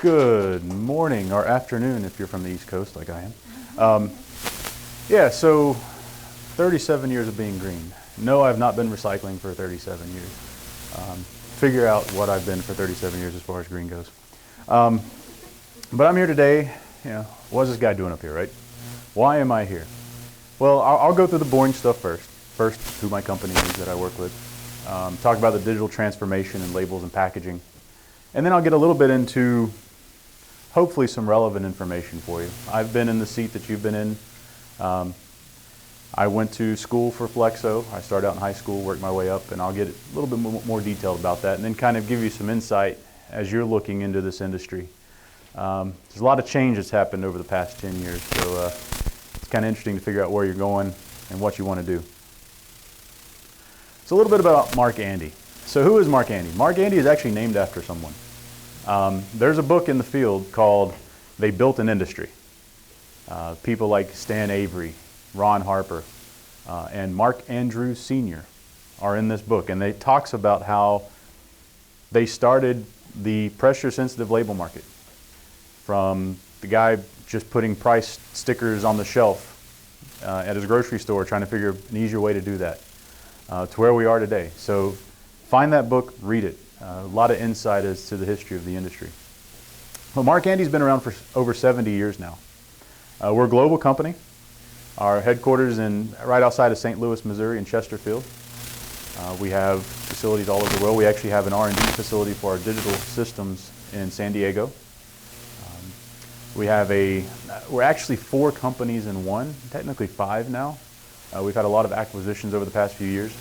Good morning or afternoon if you're from the East Coast like I am. Yeah, so 37 years of being green. No, I've not been recycling for 37 years. Figure out what I've been for 37 years as far as green goes. But I'm here today, what's this guy doing up here, right? Why am I here? Well, I'll go through the boring stuff first. First, who my company is that I work with. Talk about the digital transformation in labels and packaging. And then I'll get a little bit into hopefully some relevant information for you. I've been in the seat that you've been in. I went to school for Flexo. I started out in high school, worked my way up, and I'll get a little bit more detailed about that and then kind of give you some insight as you're looking into this industry. There's a lot of change that's happened over the past 10 years, so it's kind of interesting to figure out where you're going and what you want to do. So a little bit about Mark Andy. So who is Mark Andy? Mark Andy is actually named after someone. There's a book in the field called They Built an Industry. People like Stan Avery, Ron Harper, and Mark Andrews Sr. are in this book, and it talks about how they started the pressure-sensitive label market from the guy just putting price stickers on the shelf at his grocery store trying to figure an easier way to do that to where we are today. So find that book, read it. A lot of insight as to the history of the industry. Well, Mark Andy's been around for over 70 years now. We're a global company. Our headquarters right outside of St. Louis, Missouri in Chesterfield. We have facilities all over the world. We actually have an R&D facility for our digital systems in San Diego. We're actually 4 companies in one, technically 5 now. We've had a lot of acquisitions over the past few years.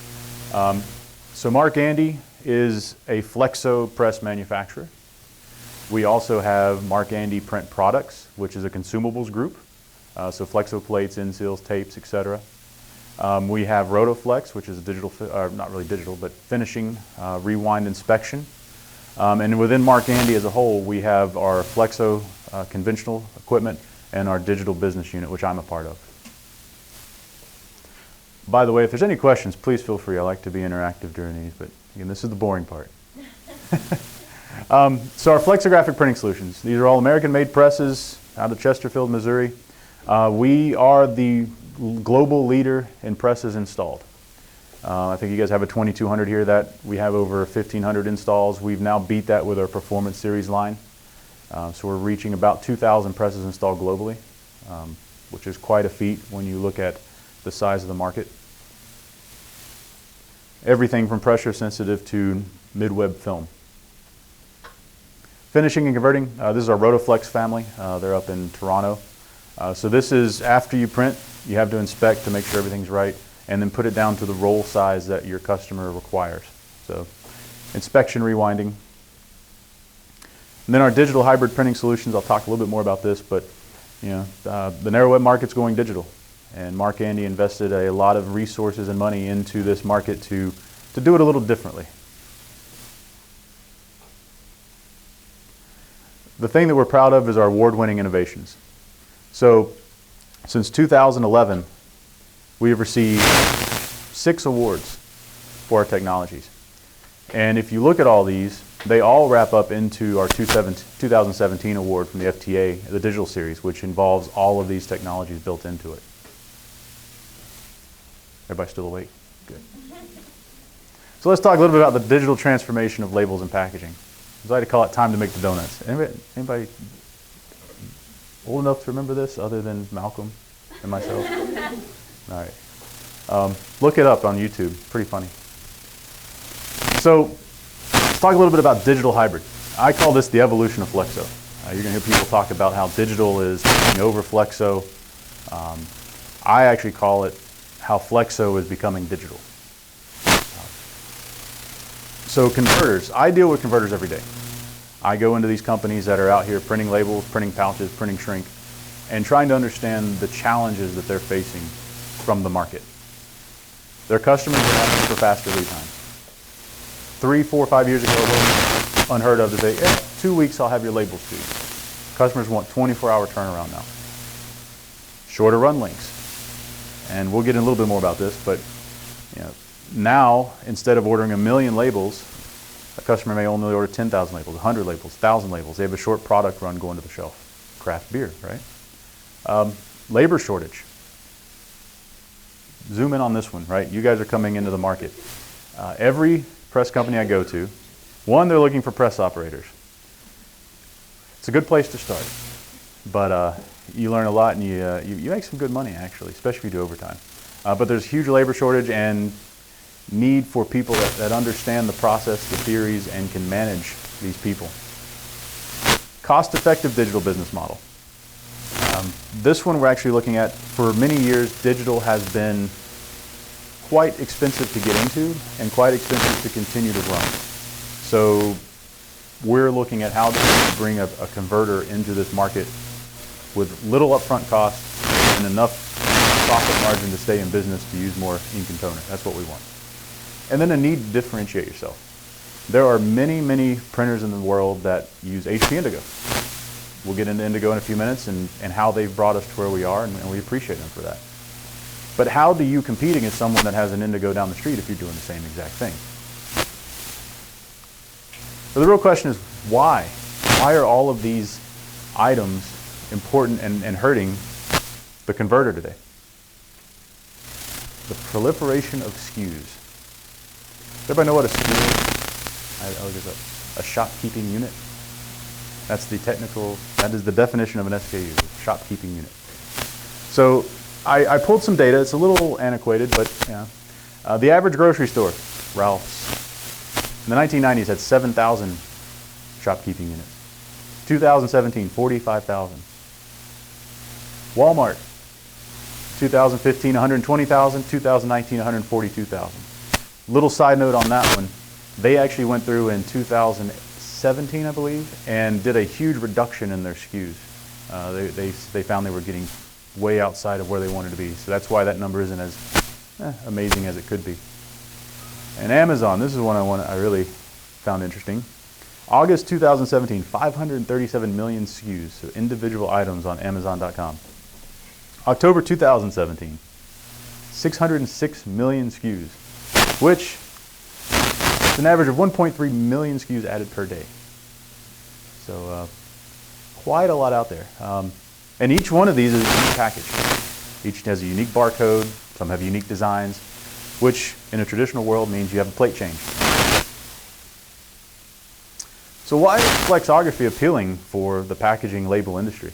So Mark Andy is a Flexo press manufacturer. We also have Mark Andy Print Products, which is a consumables group. So Flexo plates, inseals, tapes, etc. We have Rotoflex, which is a digital, not really digital, but finishing, rewind inspection. And within Mark Andy as a whole, we have our Flexo conventional equipment and our digital business unit, which I'm a part of. By the way, if there's any questions, please feel free. I like to be interactive during these, but again, this is the boring part. So our flexographic printing solutions. These are all American-made presses out of Chesterfield, Missouri. We are the global leader in presses installed. I think you guys have a 2200 here. That we have over 1,500 installs. We've now beat that with our Performance Series line. So we're reaching about 2,000 presses installed globally, which is quite a feat when you look at the size of the market. Everything from pressure sensitive to mid-web film. Finishing and converting, this is our Rotoflex family. They're up in Toronto. So this is after you print, you have to inspect to make sure everything's right and then put it down to the roll size that your customer requires. So inspection, rewinding. And then our digital hybrid printing solutions, I'll talk a little bit more about this, but the narrow web market's going digital. And Mark Andy invested a lot of resources and money into this market to do it a little differently. The thing that we're proud of is our award-winning innovations. So since 2011, we have received 6 awards for our technologies. And if you look at all these, they all wrap up into our 2017 award from the FTA, the digital series, which involves all of these technologies built into it. Everybody still awake? Good. So let's talk a little bit about the digital transformation of labels and packaging. I like to call it time to make the donuts. Anybody old enough to remember this other than Malcolm and myself? All right. Look it up on YouTube. Pretty funny. So let's talk a little bit about digital hybrid. I call this the evolution of Flexo. You're going to hear people talk about how digital is taking over Flexo. I actually call it how Flexo is becoming digital. So converters, I deal with converters every day. I go into these companies that are out here printing labels, printing pouches, printing shrink, and trying to understand the challenges that they're facing from the market. Their customers are asking for faster lead times. 3, 4, 5 years ago, it was unheard of to say, 2 weeks I'll have your labels to you. Customers want 24-hour turnaround now. Shorter run lengths. And we'll get in a little bit more about this, but now, instead of ordering 1 million labels, A customer may only order 10,000 labels, 100 labels, 1,000 labels. They have a short product run going to the shelf. Craft beer, right? Labor shortage. Zoom in on this one, right? You guys are coming into the market. Every press company I go to, one, they're looking for press operators. It's a good place to start, but you learn a lot and you make some good money actually, especially if you do overtime. But there's huge labor shortage and need for people that understand the process, the theories, and can manage these people. Cost-effective digital business model. This one we're actually looking at, for many years, digital has been quite expensive to get into and quite expensive to continue to run. So we're looking at how to bring a converter into this market with little upfront cost and enough profit margin to stay in business to use more ink and toner. That's what we want. And then a need to differentiate yourself. There are many, many printers in the world that use HP Indigo. We'll get into Indigo in a few minutes and how they've brought us to where we are, and we appreciate them for that. But how do you compete against someone that has an Indigo down the street if you're doing the same exact thing? So the real question is why? Why are all of these items important and hurting the converter today? The proliferation of SKUs. Does everybody know what a SKU is? I'll look this up. A shopkeeping unit. That's the technical, that is the definition of an SKU, shopkeeping unit. So I pulled some data. It's a little antiquated, but yeah. The average grocery store, Ralph's, in the 1990s had 7,000 shopkeeping units. 2017, 45,000. Walmart, 2015, 120,000. 2019, 142,000. Little side note on that one, they actually went through in 2017, I believe, and did a huge reduction in their SKUs. They found they were getting way outside of where they wanted to be. So that's why that number isn't as amazing as it could be. And Amazon, this is one I really found interesting. August 2017, 537 million SKUs, so individual items on Amazon.com. October 2017, 606 million SKUs, which is an average of 1.3 million SKUs added per day. So quite a lot out there. And each one of these is a unique package. Each has a unique barcode, some have unique designs, which in a traditional world means you have a plate change. So why is flexography appealing for the packaging label industry?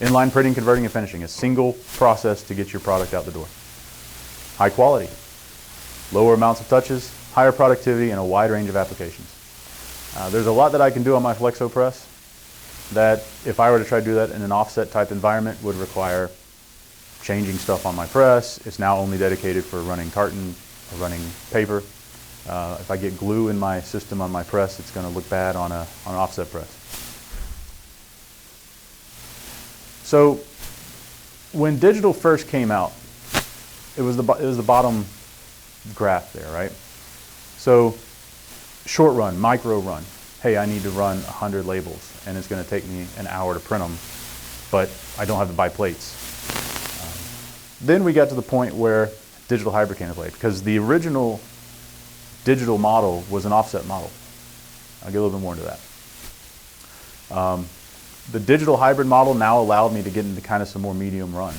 Inline printing, converting, and finishing, a single process to get your product out the door. High quality, lower amounts of touches, higher productivity, and a wide range of applications. There's a lot that I can do on my Flexo press that if I were to try to do that in an offset type environment would require changing stuff on my press. It's now only dedicated for running carton or running paper. If I get glue in my system on my press, it's going to look bad on an offset press. So when digital first came out, it was the bottom graph there, right? So short run, micro run. Hey, I need to run 100 labels, and it's going to take me an hour to print them, but I don't have to buy plates. Then we got to the point where digital hybrid came into play, because the original digital model was an offset model. I'll get a little bit more into that. The digital hybrid model now allowed me to get into kind of some more medium run.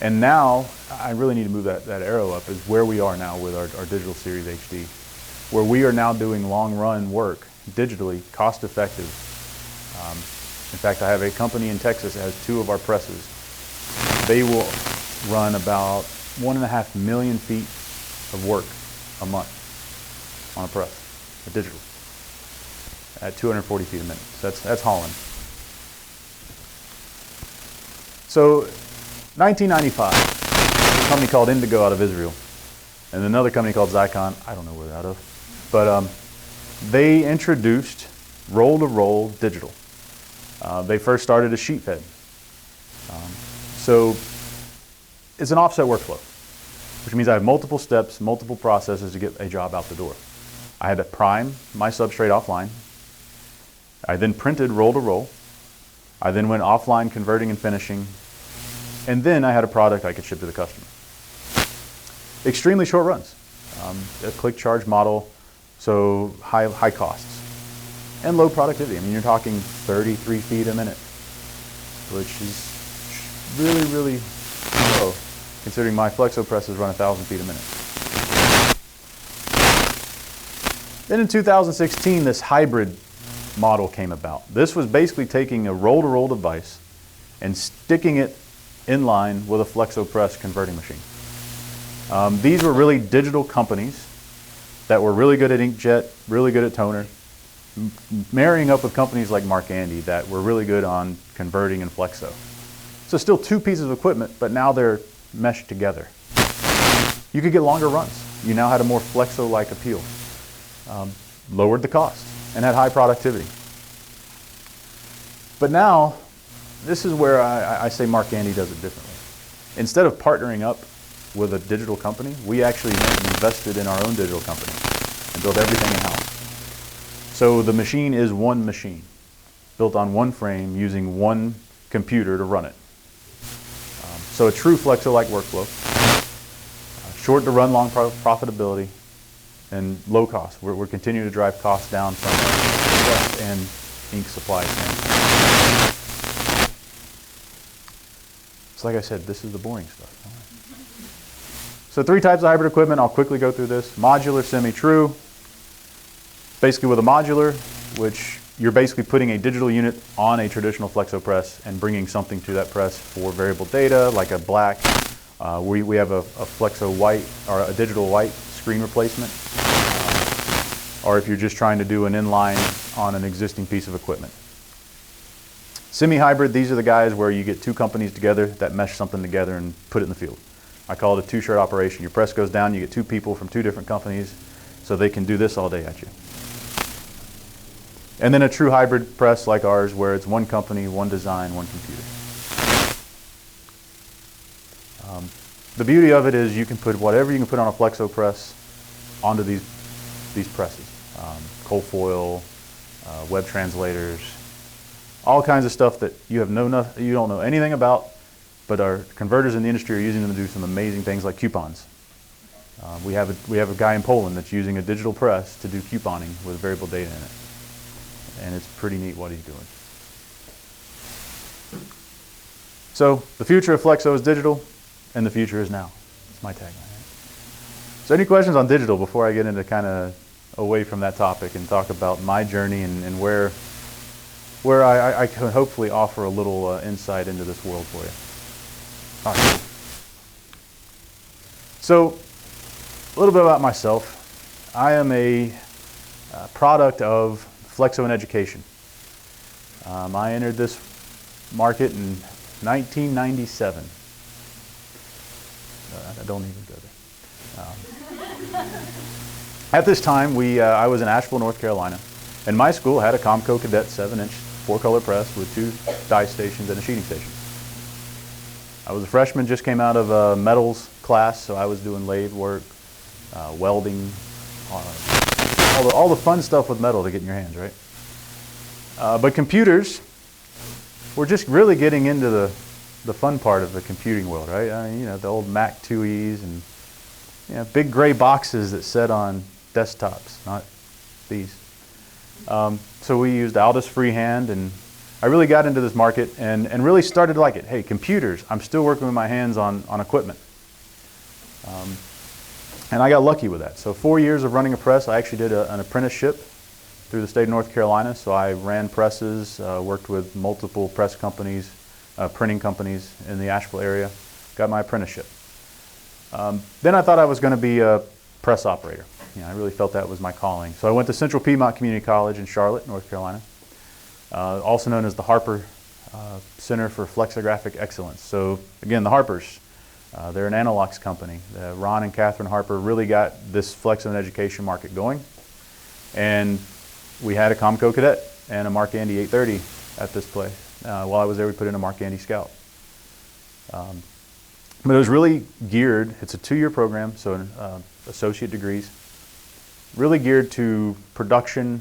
And now, I really need to move that arrow up, is where we are now with our digital series HD, where we are now doing long run work digitally, cost effective. In fact, I have a company in Texas that has 2 of our presses. They will run about 1.5 million feet of work a month on a press, digital, at 240 feet a minute. So that's hauling. So 1995, a company called Indigo out of Israel, and another company called Zycon, I don't know where they're out of, but they introduced roll-to-roll digital. They first started as sheet fed. So it's an offset workflow, which means I have multiple steps, multiple processes to get a job out the door. I had to prime my substrate offline. I then printed roll-to-roll. I then went offline converting and finishing. And then I had a product I could ship to the customer. Extremely short runs. A click charge model, So high costs and low productivity. I mean, you're talking 33 feet a minute, which is really, really low, considering my flexo presses run 1,000 feet a minute. Then in 2016, this hybrid model came about. This was basically taking a roll-to-roll device and sticking it in line with a flexo press converting machine. These were really digital companies that were really good at inkjet, really good at toner, marrying up with companies like Mark Andy that were really good on converting and flexo. So still two pieces of equipment, but now they're meshed together. You could get longer runs. You now had a more flexo-like appeal. Lowered the cost and had high productivity. But now, this is where I say Mark Andy does it differently. Instead of partnering up with a digital company, we actually invested in our own digital company and built everything in-house. So the machine is one machine, built on one frame using one computer to run it. So a true flexo-like workflow, short to run, long profitability, and low cost. We're continuing to drive costs down from press and ink supply standpoint. So like I said, this is the boring stuff. So 3 types of hybrid equipment. I'll quickly go through this. Modular, semi-true. Basically with a modular, which you're basically putting a digital unit on a traditional flexo press and bringing something to that press for variable data, like a black. We have a flexo white or a digital white screen replacement. Or if you're just trying to do an inline on an existing piece of equipment. Semi-hybrid, these are the guys where you get 2 companies together that mesh something together and put it in the field. I call it a 2-shirt operation. Your press goes down, you get 2 people from 2 different companies, so they can do this all day at you. And then a true hybrid press like ours, where it's one company, one design, one computer. The beauty of it is you can put whatever you can put on a flexo press onto these presses. Cold foil, web translators, all kinds of stuff that you don't know anything about, but our converters in the industry are using them to do some amazing things like coupons. We have a guy in Poland that's using a digital press to do couponing with variable data in it, and it's pretty neat what he's doing. So the future of flexo is digital, and the future is now. That's my tagline. So any questions on digital before I get into kind of away from that topic and talk about my journey and where I can hopefully offer a little insight into this world for you. All right. So a little bit about myself. I am a product of flexo and education. I entered this market in 1997. I don't even go there. At this time, I was in Asheville, North Carolina, and my school had a Comco Cadet 7-inch 4-color press with 2 die stations and a sheeting station. I was a freshman, just came out of a metals class, so I was doing lathe work, welding, all the fun stuff with metal to get in your hands, right? But computers, we're just really getting into the fun part of the computing world, right? The old Mac 2Es and big gray boxes that sit on desktops, not these. So we used Aldus freehand, and I really got into this market and really started to like it. Hey, computers, I'm still working with my hands on equipment. And I got lucky with that. So 4 years of running a press, I actually did an apprenticeship through the state of North Carolina. So I ran presses, worked with multiple press companies, printing companies in the Asheville area, got my apprenticeship. Then I thought I was going to be a press operator. I really felt that was my calling. So I went to Central Piedmont Community College in Charlotte, North Carolina, also known as the Harper Center for Flexographic Excellence. So again, the Harpers, they're an Analox company. Ron and Catherine Harper really got this flexo and education market going. And we had a Comco Cadet and a Mark Andy 830 at this place. While I was there, we put in a Mark Andy Scout. But it was really geared, it's a 2-year program, so associate degrees, really geared to production,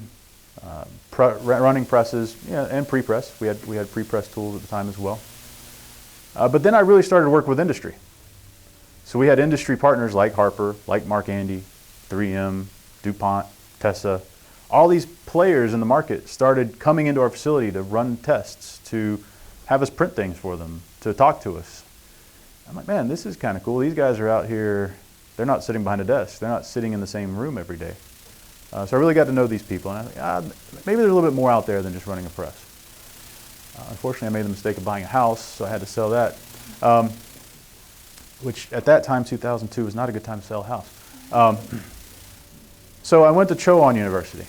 running presses, and pre-press. We had pre-press tools at the time as well. But then I really started to work with industry. So we had industry partners like Harper, like Mark Andy, 3M, DuPont, Tessa. All these players in the market started coming into our facility to run tests, to have us print things for them, to talk to us. I'm like, man, this is kind of cool. These guys are out here. They're not sitting behind a desk. They're not sitting in the same room every day. So I really got to know these people. And I think, maybe there's a little bit more out there than just running a press. Unfortunately, I made the mistake of buying a house, so I had to sell that. Which at that time, 2002, was not a good time to sell a house. So I went to Chowan University.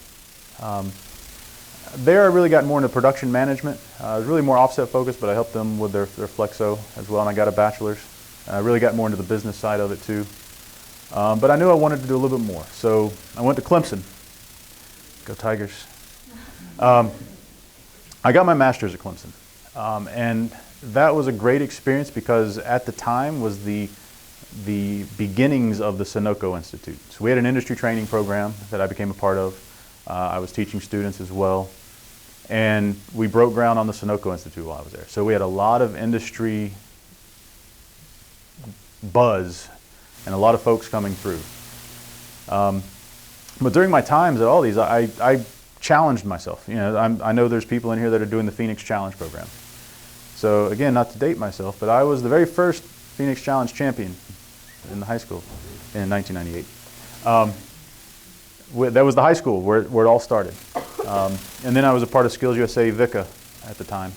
There I really got more into production management. I was really more offset focused, but I helped them with their Flexo as well, and I got a bachelor's. I really got more into the business side of it too. But I knew I wanted to do a little bit more, so I went to Clemson. Go Tigers. I got my master's at Clemson, and that was a great experience because at the time was the beginnings of the Sunoco Institute. So we had an industry training program that I became a part of. I was teaching students as well, and we broke ground on the Sunoco Institute while I was there. So we had a lot of industry buzz and a lot of folks coming through. But during my times at all these, I challenged myself. You know, I know there's people in here that are doing the Phoenix Challenge program. So again, not to date myself, but I was the very first Phoenix Challenge champion in the high school in 1998. That was the high school where it all started. And then I was a part of Skills USA VICA at the time.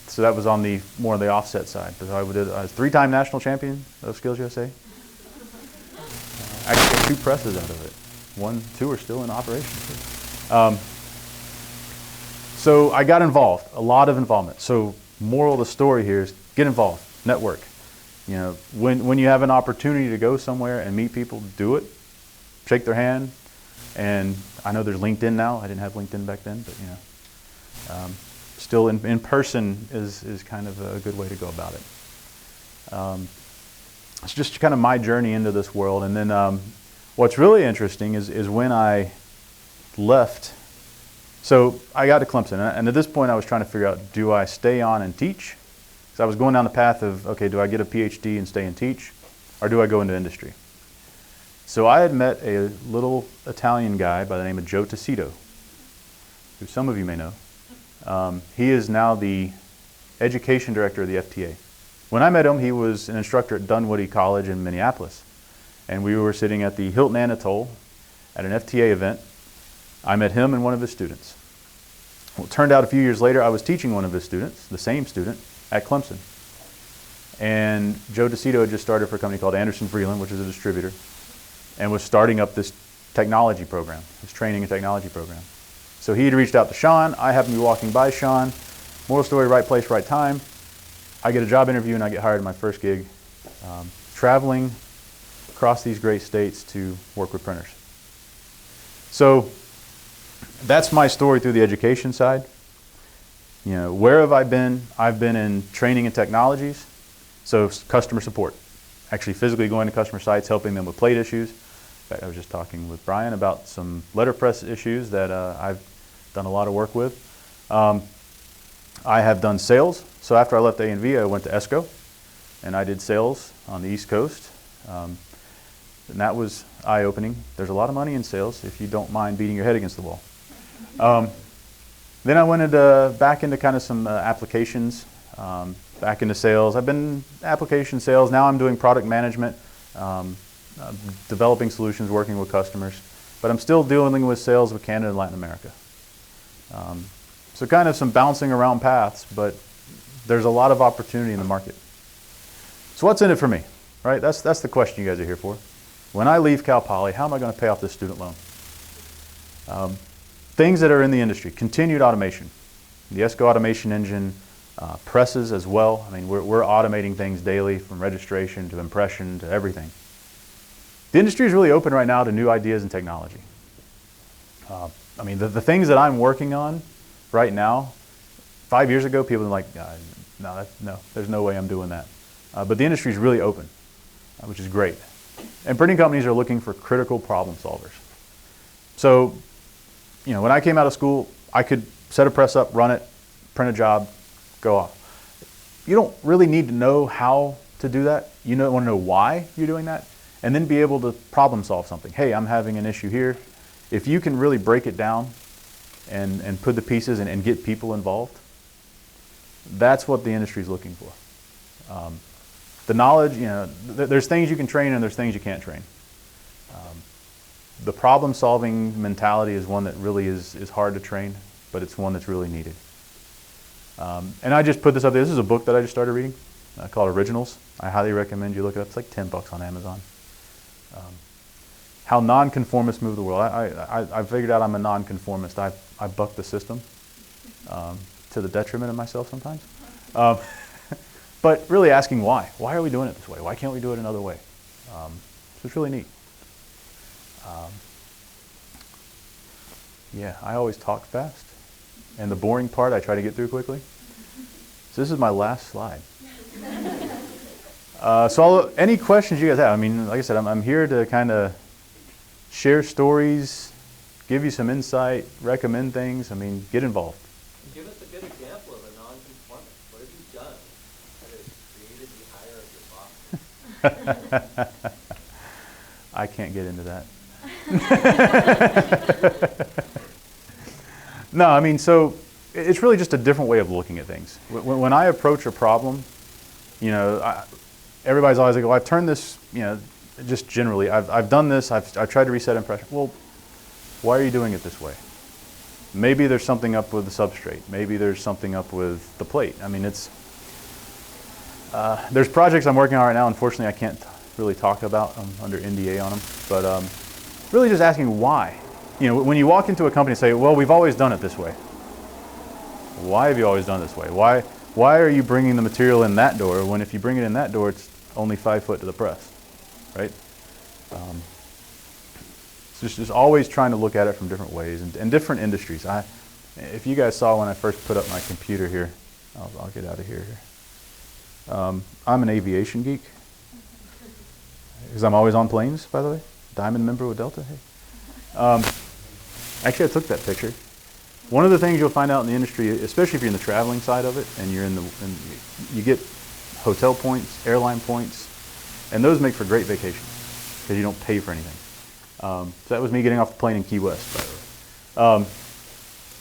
So that was on more on the offset side. So I was a 3-time national champion of Skills USA. I actually got 2 presses out of it. 2 are still in operation. So I got involved, a lot of involvement. So moral of the story here is get involved, network. You know, when you have an opportunity to go somewhere and meet people, do it. Shake their hand. And I know there's LinkedIn now. I didn't have LinkedIn back then, but you know, still in person is kind of a good way to go about it. It's just kind of my journey into this world. And then what's really interesting is when I left. So I got to Clemson, and at this point I was trying to figure out, do I stay on and teach? Because I was going down the path of, okay, do I get a PhD and stay and teach, or do I go into industry? So I had met a little Italian guy by the name of Joe Tacito, who some of you may know. He is now the education director of the FTA. When I met him, he was an instructor at Dunwoody College in Minneapolis. And we were sitting at the Hilton Anatole at an FTA event. I met him and one of his students. Well, it turned out a few years later, I was teaching one of his students, the same student, at Clemson. And Joe Tacito had just started for a company called Anderson Freeland, which is a distributor, and was starting up this technology program, this training and technology program. So he had reached out to Sean. I happened to be walking by Sean. Moral story, right place, right time. I get a job interview and I get hired in my first gig, traveling across these great states to work with printers. So that's my story through the education side. You know, where have I been? I've been in training and technologies, so customer support. Actually physically going to customer sites, helping them with plate issues. In fact, I was just talking with Brian about some letterpress issues that I've done a lot of work with. I have done sales. So after I left A&V, I went to ESCO, and I did sales on the East Coast. And that was eye-opening. There's a lot of money in sales if you don't mind beating your head against the wall. Then I went back into kind of some applications, back into sales. I've been application sales. Now I'm doing product management, developing solutions, working with customers. But I'm still dealing with sales with Canada and Latin America. So kind of some bouncing around paths, but there's a lot of opportunity in the market. So what's in it for me, right? That's the question you guys are here for. When I leave Cal Poly, how am I going to pay off this student loan? Things that are in the industry, continued automation. The ESCO automation engine, presses as well. I mean, we're automating things daily, from registration to impression to everything. The industry is really open right now to new ideas and technology. I mean, the things that I'm working on right now, 5 years ago, people were like, no, there's no way I'm doing that. But the industry is really open, which is great. And printing companies are looking for critical problem solvers. So, you know, when I came out of school, I could set a press up, run it, print a job, go off. You don't really need to know how to do that. You want to know why you're doing that, and then be able to problem solve something. Hey, I'm having an issue here. if you can really break it down and put the pieces and get people involved, that's what the industry is looking for. The knowledge, there's things you can train and there's things you can't train. The problem-solving mentality is one that really is hard to train, but it's one that's really needed. And I just put this up there. This is a book that I just started reading called Originals. I highly recommend you look it up. It's like $10 on Amazon. How nonconformists move the world. I figured out I'm a nonconformist. I buck the system to the detriment of myself sometimes. But really asking why. Why are we doing it this way? Why can't we do it another way? So it's really neat. Yeah, I always talk fast. And the boring part I try to get through quickly. So this is my last slide. So any questions you guys have? I mean, like I said, I'm here to kind of share stories, give you some insight, recommend things. I mean, get involved. Give us a good example of a non-conformist. What have you done that has created the ire of your boss? I can't get into that. No, I mean, so it's really just a different way of looking at things. When I approach a problem, everybody's always like, well, I've turned this, just generally, I've done this, I've tried to reset impression. Well, why are you doing it this way? Maybe there's something up with the substrate. Maybe there's something up with the plate. I mean, there's projects I'm working on right now. Unfortunately, I can't really talk about. I'm under NDA on them. But really just asking why. When you walk into a company and say, well, we've always done it this way. Why have you always done it this way? Why are you bringing the material in that door when if you bring it in that door, it's only 5 foot to the press, right? It's just always trying to look at it from different ways and different industries. If you guys saw when I first put up my computer here, I'll get out of here. I'm an aviation geek because I'm always on planes, by the way. Diamond member with Delta. Hey. Actually, I took that picture. One of the things you'll find out in the industry, especially if you're in the traveling side of it, and you get hotel points, airline points, and those make for great vacations because you don't pay for anything. So that was me getting off the plane in Key West, by the way.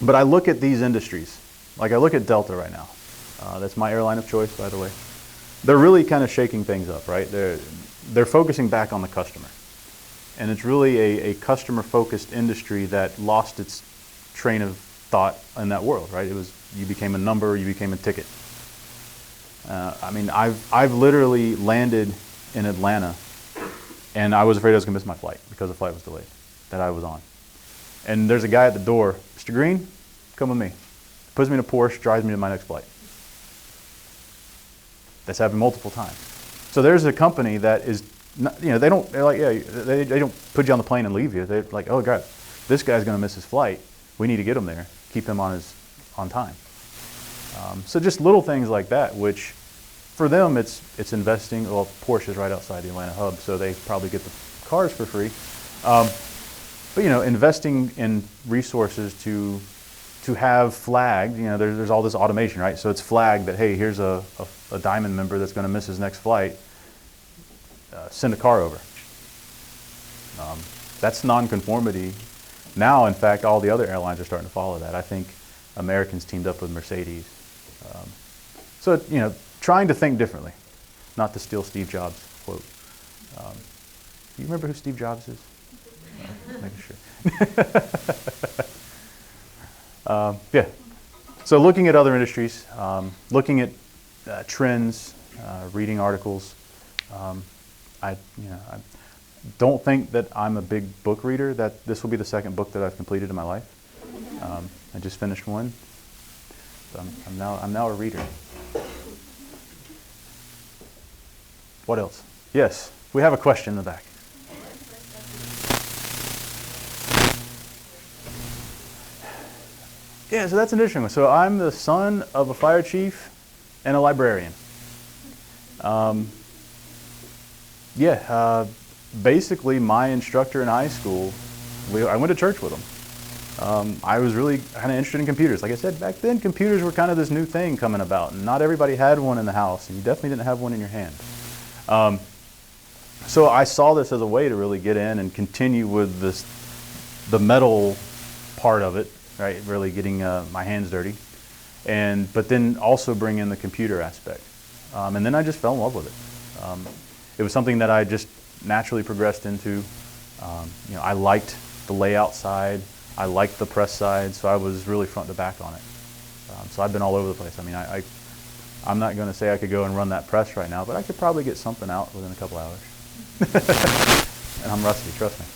But I look at these industries, like I look at Delta right now. That's my airline of choice, by the way. They're really kind of shaking things up, right? They're focusing back on the customer. And it's really a customer-focused industry that lost its train of thought in that world, right? It was you became a number, you became a ticket. I mean, I've literally landed in Atlanta, and I was afraid I was going to miss my flight because the flight was delayed that I was on. And there's a guy at the door, Mr. Green, come with me. Puts me in a Porsche, drives me to my next flight. That's happened multiple times. So there's a company that is, they don't put you on the plane and leave you. They're like, oh God, this guy's going to miss his flight. We need to get him there, keep him on time. So just little things like that, which for them it's investing. Well, Porsche's right outside the Atlanta hub, so they probably get the cars for free. But investing in resources to have flagged. There's all this automation, right? So it's flagged that hey, here's a diamond member that's going to miss his next flight. Send a car over. That's nonconformity. Now, in fact, all the other airlines are starting to follow that. I think Americans teamed up with Mercedes. So, trying to think differently, not to steal Steve Jobs' quote. You remember who Steve Jobs is? Making sure. Yeah. So looking at other industries, looking at trends, reading articles. I don't think that I'm a big book reader. That this will be the second book that I've completed in my life. I just finished one. So I'm now a reader. What else? Yes, we have a question in the back. Yeah, so that's an interesting one. So I'm the son of a fire chief and a librarian. Basically my instructor in high school, I went to church with him. I was really kind of interested in computers. Like I said, back then computers were kind of this new thing coming about, and not everybody had one in the house, and you definitely didn't have one in your hand. So I saw this as a way to really get in and continue with the metal part of it, right? Really getting my hands dirty, but then also bring in the computer aspect, and then I just fell in love with it. It was something that I just naturally progressed into. I liked the layout side, I liked the press side, so I was really front to back on it. So I've been all over the place. I mean, I'm not going to say I could go and run that press right now, but I could probably get something out within a couple hours. And I'm rusty, trust me.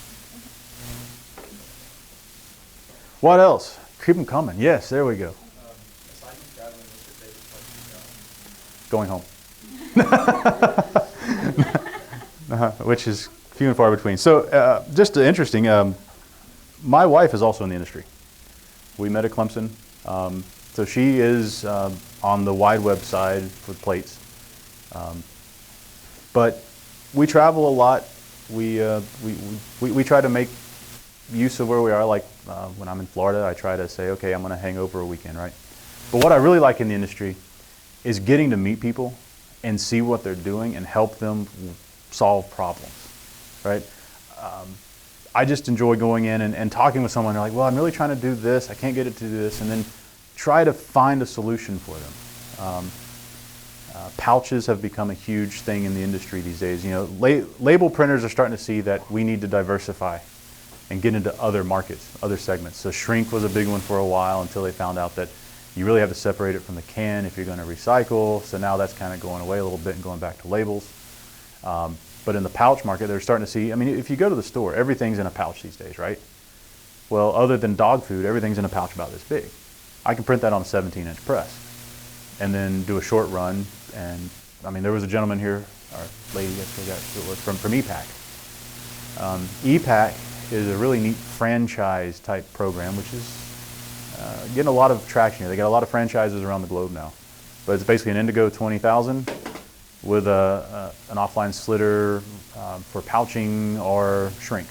What else? Keep them coming. Yes, there we go. Aside from traveling, what's your favorite place to go? Going home. Which is few and far between. So just interesting, my wife is also in the industry. We met at Clemson. So she is on the wide web side with plates. But we travel a lot. We try to make use of where we are. Like when I'm in Florida, I try to say, okay, I'm going to hang over a weekend, right? But what I really like in the industry is getting to meet people and see what they're doing and help them solve problems, right? I just enjoy going in and talking with someone. They're like, well, I'm really trying to do this. I can't get it to do this. And then try to find a solution for them. Pouches have become a huge thing in the industry these days. You know, label printers are starting to see that we need to diversify and get into other markets, other segments. So shrink was a big one for a while until they found out that you really have to separate it from the can if you're going to recycle. So now that's kind of going away a little bit and going back to labels. But in the pouch market, they're starting to see, I mean, if you go to the store, everything's in a pouch these days, right? Well, other than dog food, everything's in a pouch about this big. I can print that on a 17-inch press and then do a short run. And I mean, there was a gentleman here, or lady, I forgot who it was, from EPAC. EPAC is a really neat franchise type program, which is getting a lot of traction here. They got a lot of franchises around the globe now. But it's basically an Indigo 20,000 with an offline slitter for pouching or shrink.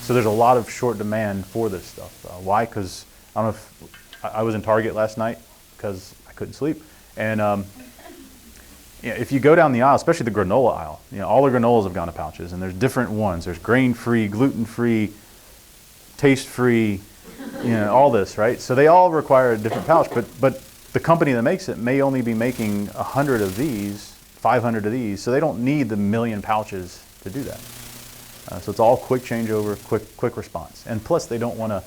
So there's a lot of short demand for this stuff. Why? Because I don't know if I was in Target last night because I couldn't sleep. And if you go down the aisle, especially the granola aisle, all the granolas have gone to pouches, and there's different ones. There's grain-free, gluten-free, taste-free, all this, right? So they all require a different pouch, but the company that makes it may only be making 100 of these, 500 of these, so they don't need the million pouches to do that. So it's all quick changeover, quick response. And plus they don't want to,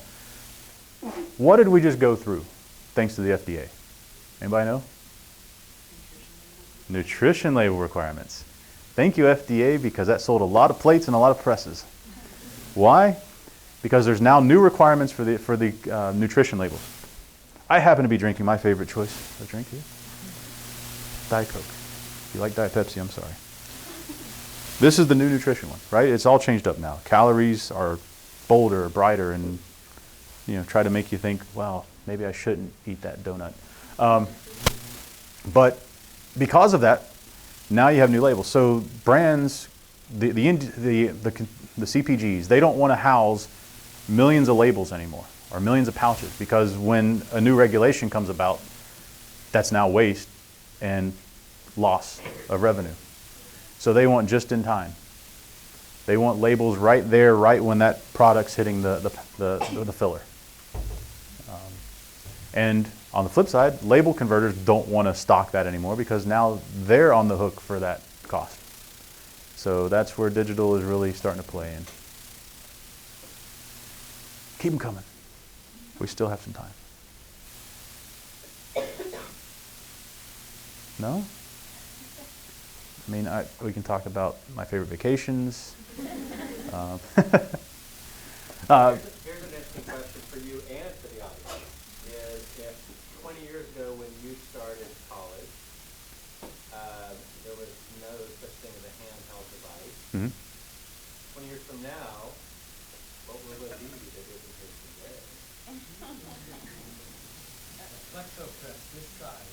what did we just go through thanks to the FDA? Anybody know? Nutrition label requirements. Thank you, FDA, because that sold a lot of plates and a lot of presses. Why? Because there's now new requirements for the nutrition labels. I happen to be drinking my favorite choice of drink here, Diet Coke. If you like Diet Pepsi, I'm sorry. This is the new nutrition one, right? It's all changed up now. Calories are bolder, brighter, and try to make you think, well, maybe I shouldn't eat that donut. But because of that, now you have new labels. So brands, the CPGs, they don't want to house millions of labels anymore or millions of pouches, because when a new regulation comes about, that's now waste and loss of revenue. So they want just in time. They want labels right there, right when that product's hitting the filler. And on the flip side, label converters don't want to stock that anymore because now they're on the hook for that cost. So that's where digital is really starting to play in. Keep them coming. We still have some time. No? I mean, we can talk about my favorite vacations. Here's an interesting question for you and for the audience. Is if 20 years ago when you started college, there was no such thing as a handheld device. Mm-hmm. 20 years from now, what will it be that isn't here today? Flexo press this size.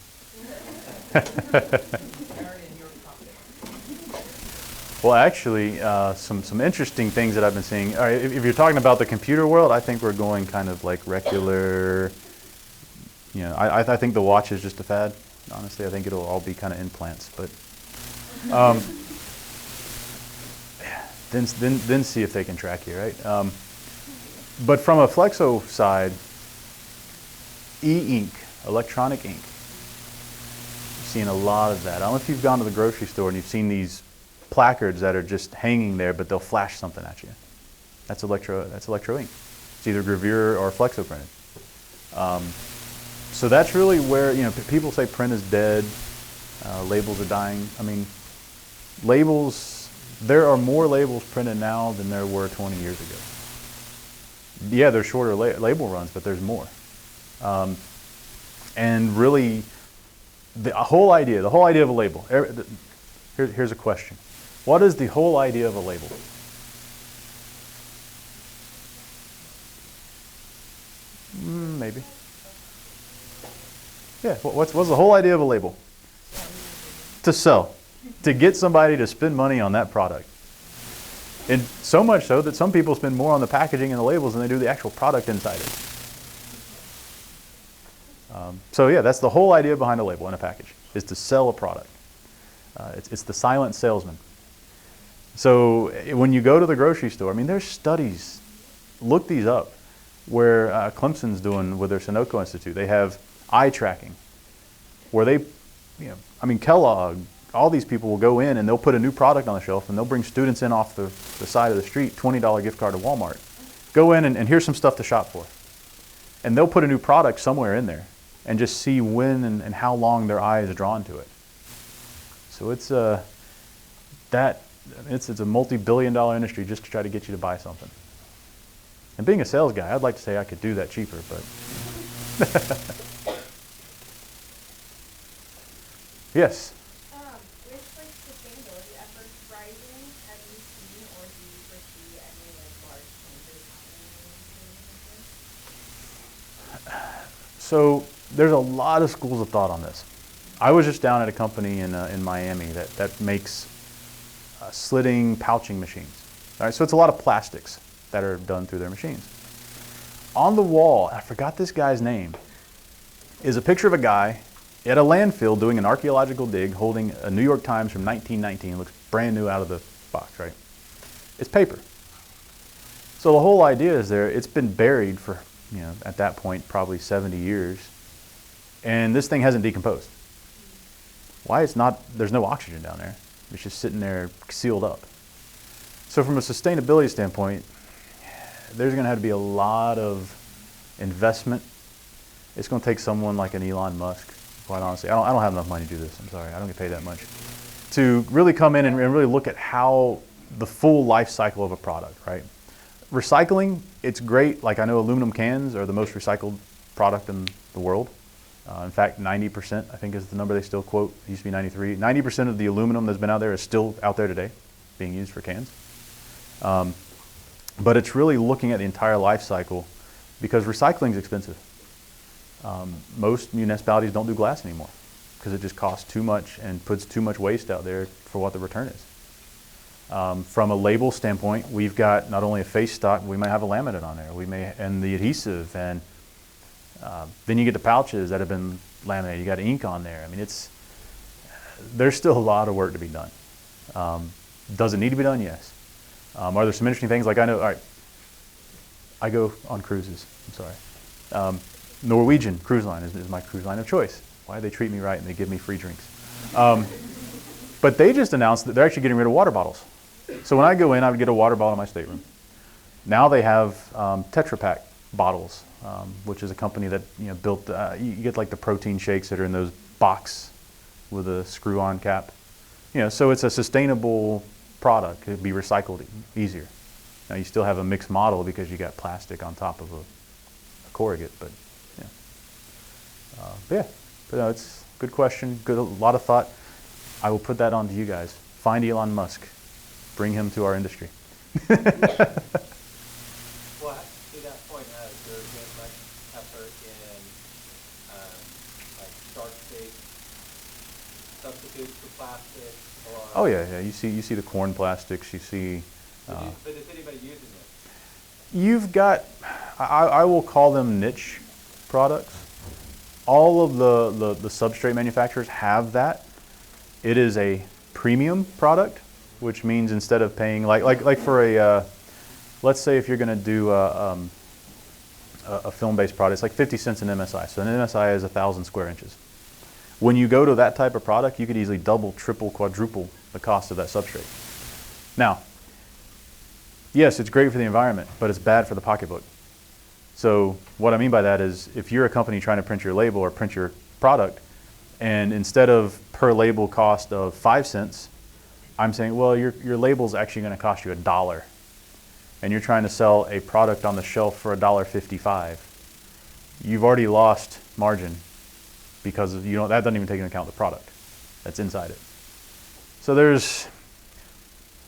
Carry in your pocket. Well, actually, some interesting things that I've been seeing. All right, if you're talking about the computer world, I think we're going kind of like regular. I think the watch is just a fad. Honestly, I think it'll all be kind of implants, but then see if they can track you, right? But from a flexo side, e-ink, electronic ink, you're seeing a lot of that. I don't know if you've gone to the grocery store and you've seen these placards that are just hanging there, but they'll flash something at you. That's electro ink. It's either gravure or flexo printed. So that's really where, you know, people say print is dead, labels are dying. I mean, labels, there are more labels printed now than there were 20 years ago. Yeah, there's shorter label runs, but there's more. And really, the whole idea of a label, here's a question. What is the whole idea of a label? Maybe. Yeah, what's the whole idea of a label? To sell. To get somebody to spend money on that product. And so much so that some people spend more on the packaging and the labels than they do the actual product inside it. So yeah, that's the whole idea behind a label in a package, is to sell a product. It's the silent salesman. So when you go to the grocery store, I mean, there's studies, look these up, where Clemson's doing with their Sunoco Institute. They have eye tracking, where they, you know, I mean, Kellogg, all these people will go in and they'll put a new product on the shelf and they'll bring students in off the side of the street, $20 gift card to Walmart. Go in and here's some stuff to shop for. And they'll put a new product somewhere in there and just see when and how long their eye is drawn to it. So it's it's a multi-billion-dollar industry just to try to get you to buy something. And being a sales guy, I'd like to say I could do that cheaper, but yes. With like sustainability efforts rising, have you seen or do you foresee any like large changes happening in the industry? So there's a lot of schools of thought on this. I was just down at a company in Miami that makes slitting pouching machines. All right, so it's a lot of plastics that are done through their machines. On the wall, I forgot this guy's name, is a picture of a guy at a landfill doing an archaeological dig holding a New York Times from 1919. It looks brand new out of the box, right? It's paper. So the whole idea is there, it's been buried for, you know, at that point, probably 70 years. And this thing hasn't decomposed. Why? It's not, there's no oxygen down there. It's just sitting there sealed up. So from a sustainability standpoint, there's going to have to be a lot of investment. It's going to take someone like an Elon Musk, quite honestly. I don't have enough money to do this. I'm sorry. I don't get paid that much. To really come in and really look at how the full life cycle of a product, right? Recycling, it's great. Like I know aluminum cans are the most recycled product in the world. In fact, 90%, I think is the number they still quote. It used to be 93. 90% of the aluminum that's been out there is still out there today, being used for cans. But it's really looking at the entire life cycle because recycling is expensive. Most municipalities don't do glass anymore because it just costs too much and puts too much waste out there for what the return is. From a label standpoint, we've got not only a face stock, we may have a laminate on there, and the adhesive, and then you get the pouches that have been laminated. You got ink on there. I mean, there's still a lot of work to be done. Does it need to be done? Yes. Are there some interesting things? Like I know, all right, I go on cruises. I'm sorry. Norwegian Cruise Line is my cruise line of choice. Why do they treat me right and they give me free drinks? But they just announced that they're actually getting rid of water bottles. So when I go in, I would get a water bottle in my stateroom. Now they have Tetra Pak bottles, which is a company that built. You get like the protein shakes that are in those box with a screw-on cap. So it's a sustainable product. It'd be recycled easier. Now you still have a mixed model because you got plastic on top of a corrugate, but yeah. But no, it's a good question. A lot of thought. I will put that on to you guys. Find Elon Musk. Bring him to our industry. Well, to that point, has there been much effort in like starch-based substitutes for plastic? Or Oh yeah. You see the corn plastics. You see. But is anybody using it? You've got. I will call them niche products. All of the substrate manufacturers have that. It is a premium product, which means instead of paying like for a, let's say if you're going to do a film-based product. It's like 50 cents an MSI. So an MSI is 1,000 square inches. When you go to that type of product, you could easily double, triple, quadruple the cost of that substrate. Now, yes, it's great for the environment, but it's bad for the pocketbook. So what I mean by that is if you're a company trying to print your label or print your product, and instead of per label cost of 5 cents, I'm saying, well, your label's actually going to cost you $1. And you're trying to sell a product on the shelf for $1.55. You've already lost margin because that doesn't even take into account the product that's inside it. So there's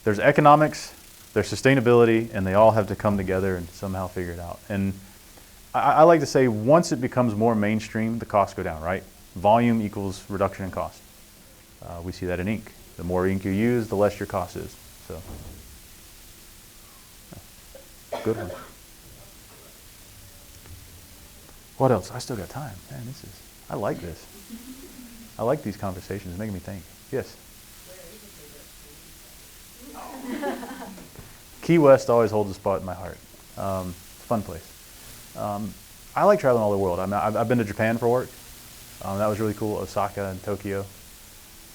economics, there's sustainability, and they all have to come together and somehow figure it out. And I like to say once it becomes more mainstream, the costs go down, right? Volume equals reduction in cost. We see that in ink. The more ink you use, the less your cost is. So, good one. What else? I still got time. Man, I like this. I like these conversations. It's making me think. Yes? Key West always holds a spot in my heart. It's a fun place. I like traveling all over the world. I've been to Japan for work. That was really cool. Osaka and Tokyo.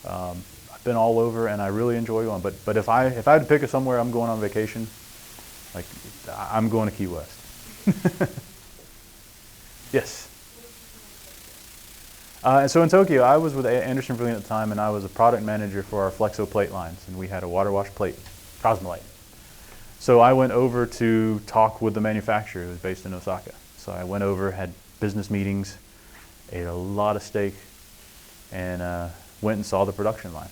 I've been all over, and I really enjoy going. But if I had to pick somewhere I'm going on vacation, like I'm going to Key West. Yes. And so in Tokyo, I was with Anderson Brilliant at the time, and I was a product manager for our Flexo plate lines, and we had a water wash plate, Cosmolite. So I went over to talk with the manufacturer who was based in Osaka. So I went over, had business meetings, ate a lot of steak, and went and saw the production line.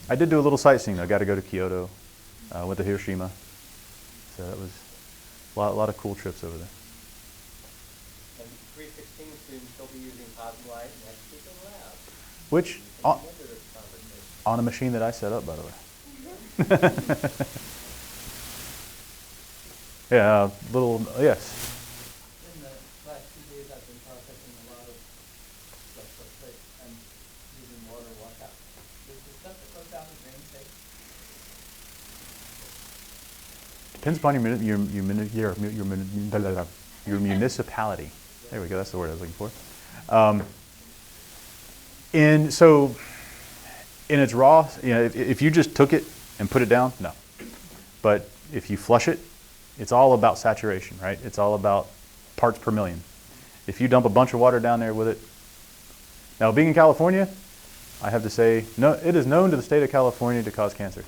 I did do a little sightseeing though. I got to go to Kyoto, went to Hiroshima. So that was a lot of cool trips over there. And 316 students will be using Cosmolite next week in lab. Which, on a machine that I set up, by the way. Yeah, yes. In the last 2 days, I've been processing a lot of stuff and using water washout. Does the stuff that goes down the drain safe? Depends upon your municipality. There we go. That's the word I was looking for. In its raw, if you just took it and put it down, no. But if you flush it, it's all about saturation, right? It's all about parts per million. If you dump a bunch of water down there with it, now being in California, I have to say, no, it is known to the state of California to cause cancer,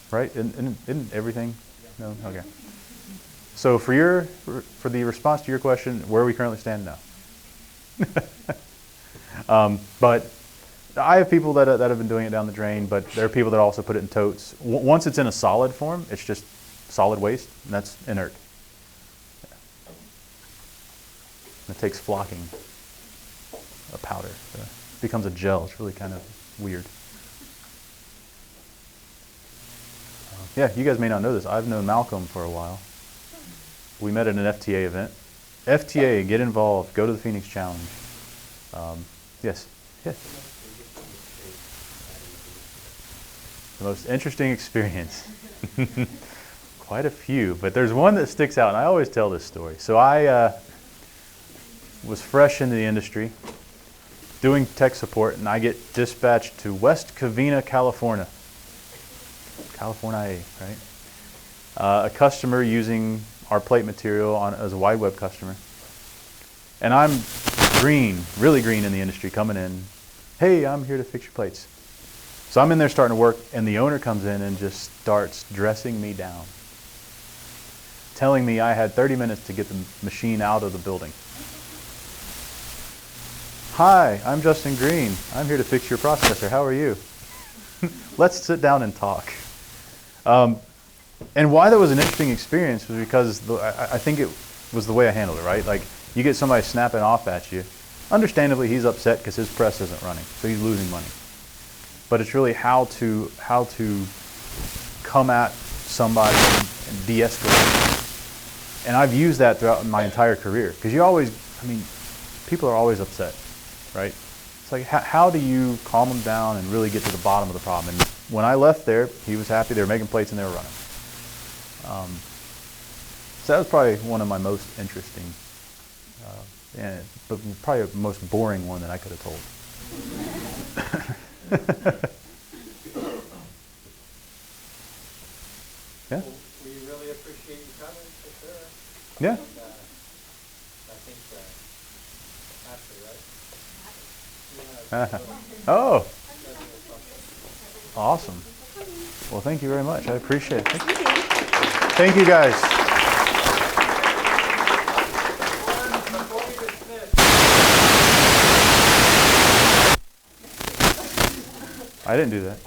right? Isn't everything? No, okay. So for the response to your question, where we currently stand now. But I have people that have been doing it down the drain, but there are people that also put it in totes. Once it's in a solid form, it's just solid waste, and that's inert. Yeah. It takes flocking a powder. So it becomes a gel. It's really kind of weird. Yeah, you guys may not know this. I've known Malcolm for a while. We met at an FTA event. FTA, get involved. Go to the Phoenix Challenge. Yes. Yes. The most interesting experience. Quite a few, but there's one that sticks out, and I always tell this story. So I was fresh into the industry, doing tech support, and I get dispatched to West Covina, California. California, right? A customer using our plate material as a wide web customer. And I'm really green in the industry, coming in. Hey, I'm here to fix your plates. So I'm in there starting to work, and the owner comes in and just starts dressing me down, telling me I had 30 minutes to get the machine out of the building. Hi, I'm Justin Green. I'm here to fix your processor. How are you? Let's sit down and talk. And why that was an interesting experience was because I think it was the way I handled it, right? Like, you get somebody snapping off at you. Understandably, he's upset because his press isn't running, so he's losing money. But it's really how to come at somebody and de-escalate. And I've used that throughout my entire career, because people are always upset, right? It's like, how do you calm them down and really get to the bottom of the problem? And when I left there, he was happy. They were making plates and they were running. So that was probably one of my most interesting, but probably the most boring one that I could have told. Yeah. Well, we really appreciate you coming, for sure. Yeah. And, I think, Ashley, right? Oh, awesome. Well, thank you very much. I appreciate it. Thank you, guys. Before we dismiss, I didn't do that.